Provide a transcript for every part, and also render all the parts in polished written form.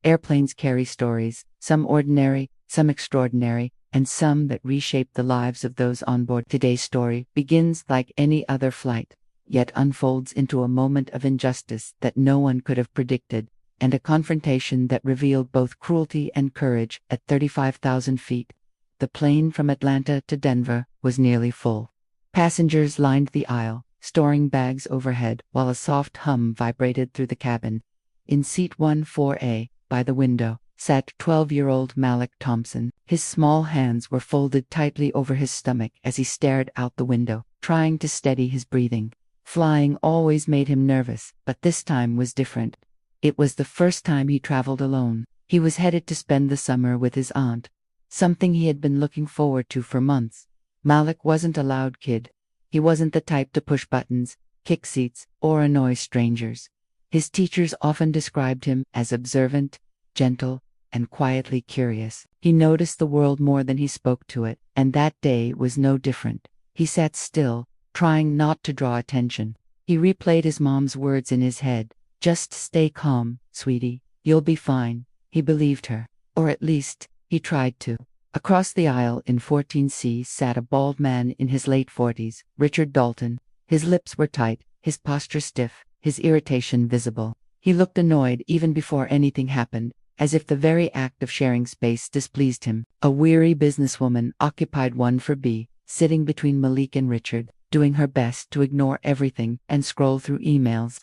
Airplanes carry stories, some ordinary, some extraordinary, and some that reshape the lives of those on board. Today's story begins like any other flight, yet unfolds into a moment of injustice that no one could have predicted, and a confrontation that revealed both cruelty and courage. At 35,000 feet, the plane from Atlanta to Denver was nearly full. Passengers lined the aisle, storing bags overhead, while a soft hum vibrated through the cabin. In seat 14A, by the window, sat 12-year-old Malik Thompson. His small hands were folded tightly over his stomach as he stared out the window, trying to steady his breathing. Flying always made him nervous, but this time was different. It was the first time he traveled alone. He was headed to spend the summer with his aunt, something he had been looking forward to for months. Malik wasn't a loud kid. He wasn't the type to push buttons, kick seats, or annoy strangers. His teachers often described him as observant, gentle, and quietly curious. He noticed the world more than he spoke to it, and that day was no different. He sat still, trying not to draw attention. He replayed his mom's words in his head. "Just stay calm, sweetie. You'll be fine." He believed her. Or at least, he tried to. Across the aisle in 14C sat a bald man in his late 40s, Richard Dalton. His lips were tight, his posture stiff, his irritation visible. He looked annoyed even before anything happened, as if the very act of sharing space displeased him. A weary businesswoman occupied 1-4B, sitting between Malik and Richard, doing her best to ignore everything and scroll through emails.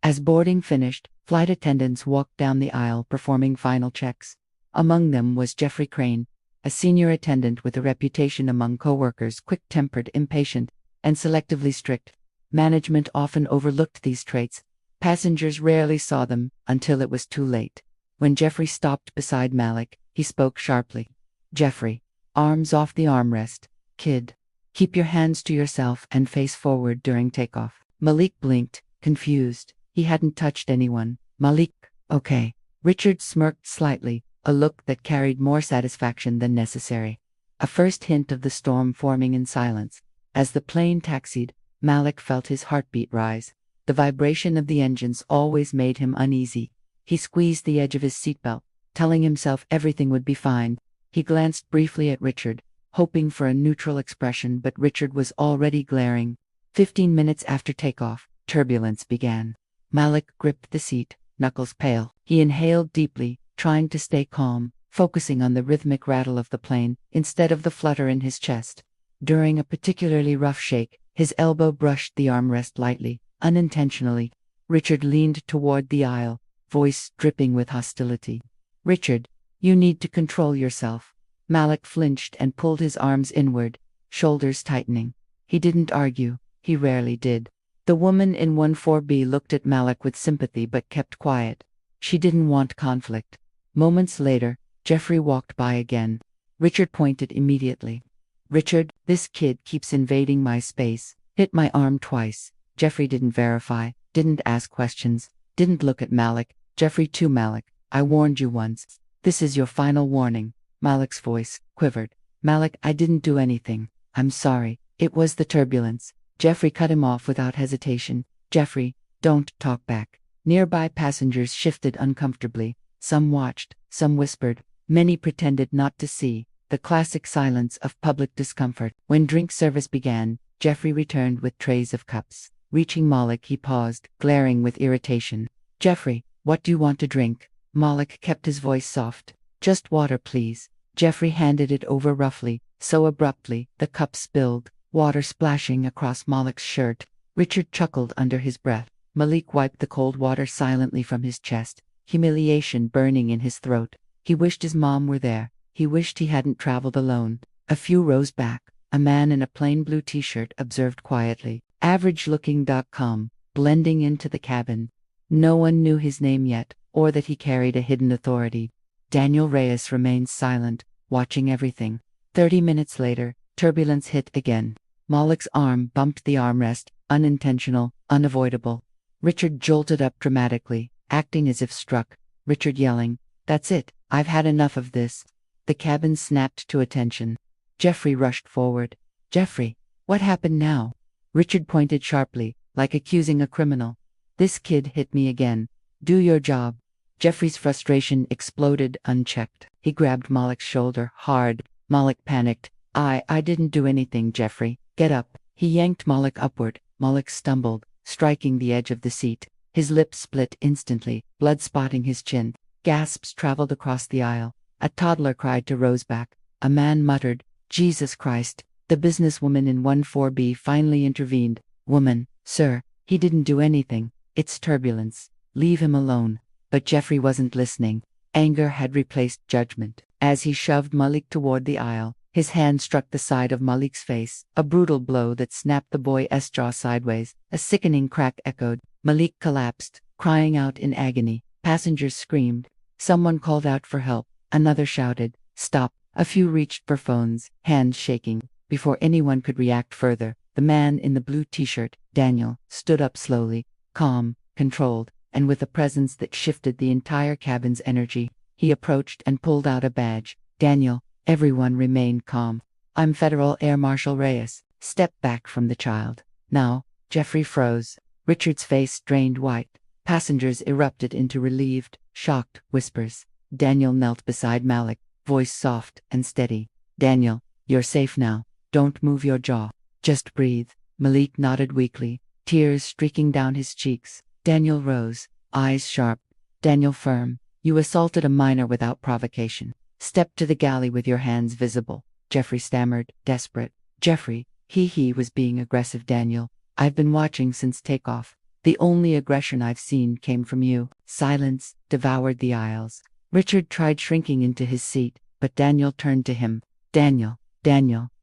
As boarding finished, flight attendants walked down the aisle performing final checks. Among them was Jeffrey Crane, a senior attendant with a reputation among coworkers, quick-tempered, impatient, and selectively strict. Management often overlooked these traits. Passengers rarely saw them until it was too late. When Jeffrey stopped beside Malik, he spoke sharply. "Jeffrey, arms off the armrest. Kid, keep your hands to yourself and face forward during takeoff." Malik blinked, confused. He hadn't touched anyone. "Malik, okay." Richard smirked slightly, a look that carried more satisfaction than necessary. A first hint of the storm forming in silence. As the plane taxied, Malik felt his heartbeat rise. The vibration of the engines always made him uneasy. He squeezed the edge of his seatbelt, telling himself everything would be fine. He glanced briefly at Richard, hoping for a neutral expression, but Richard was already glaring. 15 minutes after takeoff, turbulence began. Malik gripped the seat, knuckles pale. He inhaled deeply, trying to stay calm, focusing on the rhythmic rattle of the plane instead of the flutter in his chest. During a particularly rough shake, his elbow brushed the armrest lightly, unintentionally. Richard leaned toward the aisle, voice dripping with hostility. "Richard, you need to control yourself." Malik flinched and pulled his arms inward, shoulders tightening. He didn't argue. He rarely did. The woman in 14B looked at Malik with sympathy but kept quiet. She didn't want conflict. Moments later, Jeffrey walked by again. Richard pointed immediately. "Richard, this kid keeps invading my space." Hit my arm twice. Jeffrey didn't verify, didn't ask questions, didn't look at Malik. Jeffrey to Malik, "I warned you once. This is your final warning." Malik's voice quivered. "Malik, I didn't do anything. I'm sorry. It was the turbulence." Jeffrey cut him off without hesitation. "Jeffrey, don't talk back." Nearby passengers shifted uncomfortably. Some watched, some whispered, many pretended not to see. The classic silence of public discomfort. When drink service began, Jeffrey returned with trays of cups. Reaching Malik, he paused, glaring with irritation. "Jeffrey, what do you want to drink?" Malik kept his voice soft. "Just water, please." Jeffrey handed it over roughly, so abruptly, the cup spilled, water splashing across Malik's shirt. Richard chuckled under his breath. Malik wiped the cold water silently from his chest, humiliation burning in his throat. He wished his mom were there. He wished he hadn't traveled alone. A few rows back, a man in a plain blue t-shirt observed quietly. Average-looking.com, blending into the cabin. No one knew his name yet, or that he carried a hidden authority. Daniel Reyes remained silent, watching everything. 30 minutes later, turbulence hit again. Malik's arm bumped the armrest, unintentional, unavoidable. Richard jolted up dramatically, acting as if struck. Richard yelling, "That's it, I've had enough of this." The cabin snapped to attention. Jeffrey rushed forward. "Jeffrey, what happened now?" Richard pointed sharply, like accusing a criminal. "This kid hit me again. Do your job." Jeffrey's frustration exploded unchecked. He grabbed Malik's shoulder hard. Malik panicked. I didn't do anything, Jeffrey. Get up. He yanked Malik upward. Malik stumbled, striking the edge of the seat. His lips split instantly, blood spotting his chin. Gasps traveled across the aisle. A toddler cried to Roseback. A man muttered, Jesus Christ. The businesswoman in 14B finally intervened. Woman, sir, he didn't do anything. It's turbulence. Leave him alone. But Jeffrey wasn't listening. Anger had replaced judgment. As he shoved Malik toward the aisle, his hand struck the side of Malik's face, a brutal blow that snapped the boy's jaw sideways. A sickening crack echoed. Malik collapsed, crying out in agony. Passengers screamed. Someone called out for help. Another shouted, stop. A few reached for phones, hands shaking. Before anyone could react further, the man in the blue t-shirt, Daniel, stood up slowly, calm, controlled, and with a presence that shifted the entire cabin's energy. He approached and pulled out a badge. Daniel. Everyone remained calm. I'm Federal Air Marshal Reyes. Step back from the child. Now. Jeffrey froze. Richard's face drained white. Passengers erupted into relieved, shocked whispers. Daniel knelt beside Malik, voice soft and steady. Daniel, you're safe now. Don't move your jaw. Just breathe. Malik nodded weakly, tears streaking down his cheeks. Daniel rose, eyes sharp. Daniel firm. You assaulted a minor without provocation. Step to the galley with your hands visible. Jeffrey stammered, desperate. Jeffrey, he was being aggressive, Daniel. I've been watching since takeoff. The only aggression I've seen came from you. Silence devoured the aisles. Richard tried shrinking into his seat, but Daniel turned to him. Daniel,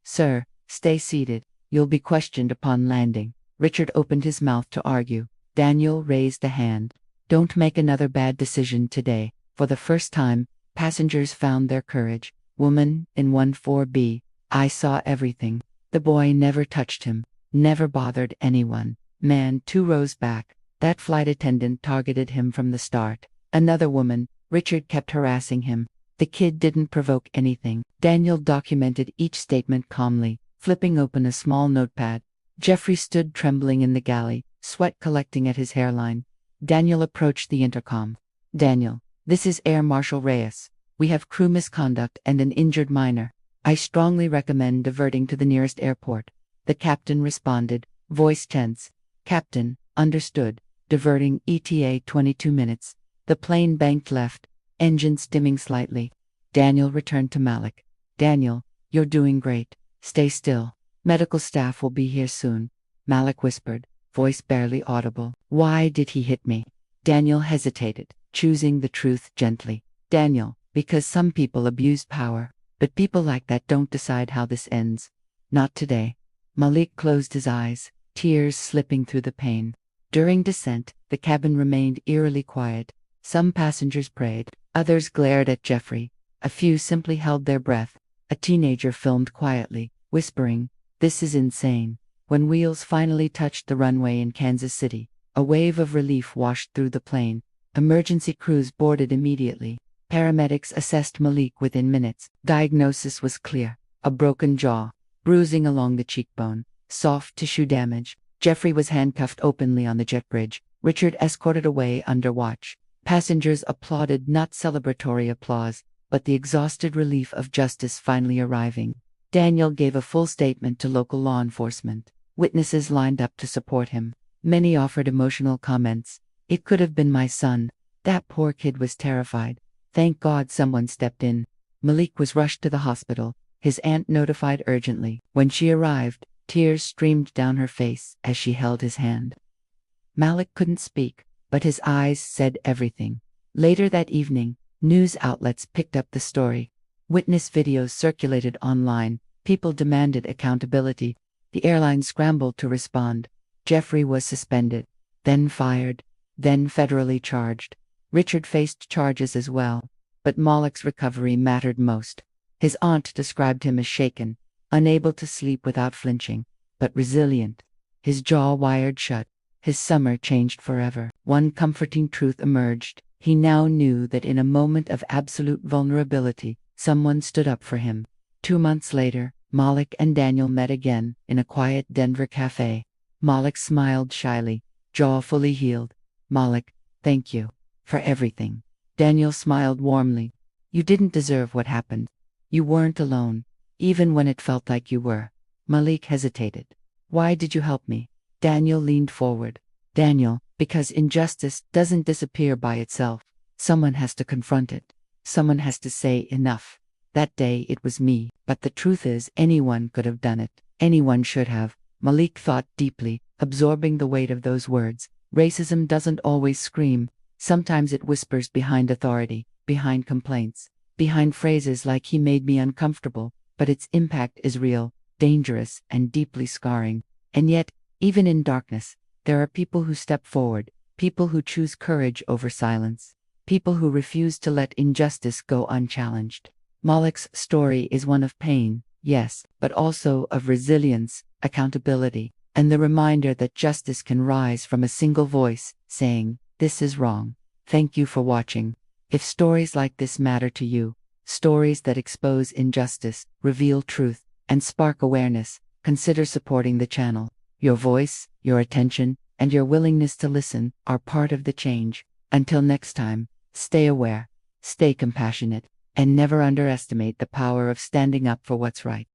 sir, stay seated. You'll be questioned upon landing. Richard opened his mouth to argue. Daniel raised a hand. Don't make another bad decision today. For the first time, passengers found their courage. Woman in 14B. I saw everything. The boy never touched him, never bothered anyone. Man 2 rows back. That flight attendant targeted him from the start. Another woman. Richard kept harassing him. The kid didn't provoke anything. Daniel documented each statement calmly, flipping open a small notepad. Jeffrey stood trembling in the galley, sweat collecting at his hairline. Daniel approached the intercom. Daniel, this is Air Marshal Reyes. We have crew misconduct and an injured minor. I strongly recommend diverting to the nearest airport. The captain responded, voice tense. Captain, understood. Diverting ETA 22 minutes. The plane banked left, engines dimming slightly. Daniel returned to Malik. Daniel, you're doing great. Stay still. Medical staff will be here soon. Malik whispered, voice barely audible. Why did he hit me? Daniel hesitated, choosing the truth gently. Daniel, because some people abuse power, but people like that don't decide how this ends. Not today. Malik closed his eyes, tears slipping through the pain. During descent, the cabin remained eerily quiet. Some passengers prayed, others glared at Jeffrey. A few simply held their breath. A teenager filmed quietly, whispering, this is insane. When wheels finally touched the runway in Kansas City, a wave of relief washed through the plane. Emergency crews boarded immediately. Paramedics assessed Malik within minutes. Diagnosis was clear. A broken jaw, bruising along the cheekbone, soft tissue damage. Jeffrey was handcuffed openly on the jet bridge. Richard escorted away under watch. Passengers applauded, not celebratory applause, but the exhausted relief of justice finally arriving. Daniel gave a full statement to local law enforcement. Witnesses lined up to support him. Many offered emotional comments. It could have been my son. That poor kid was terrified. Thank God someone stepped in. Malik was rushed to the hospital, his aunt notified urgently. When she arrived, tears streamed down her face as she held his hand. Malik couldn't speak, but his eyes said everything. Later that evening, news outlets picked up the story. Witness videos circulated online. People demanded accountability. The airline scrambled to respond. Jeffrey was suspended, then fired, then federally charged. Richard faced charges as well, but Malik's recovery mattered most. His aunt described him as shaken, unable to sleep without flinching, but resilient. His jaw wired shut. His summer changed forever. One comforting truth emerged. He now knew that in a moment of absolute vulnerability, someone stood up for him. 2 months later, Malik and Daniel met again in a quiet Denver cafe. Malik smiled shyly, jaw fully healed. Malik, thank you for everything. Daniel smiled warmly. You didn't deserve what happened. You weren't alone, even when it felt like you were. Malik hesitated. Why did you help me? Daniel leaned forward. Daniel, because injustice doesn't disappear by itself. Someone has to confront it. Someone has to say enough. That day it was me, but the truth is anyone could have done it. Anyone should have. Malik thought deeply, absorbing the weight of those words. Racism doesn't always scream. Sometimes it whispers behind authority, behind complaints, behind phrases like "he made me uncomfortable," but its impact is real, dangerous, and deeply scarring. And yet, even in darkness, there are people who step forward, people who choose courage over silence, people who refuse to let injustice go unchallenged. Malik's story is one of pain, yes, but also of resilience, accountability, and the reminder that justice can rise from a single voice, saying, "This is wrong." Thank you for watching. If stories like this matter to you, stories that expose injustice, reveal truth, and spark awareness, consider supporting the channel. Your voice, your attention, and your willingness to listen are part of the change. Until next time, stay aware, stay compassionate, and never underestimate the power of standing up for what's right.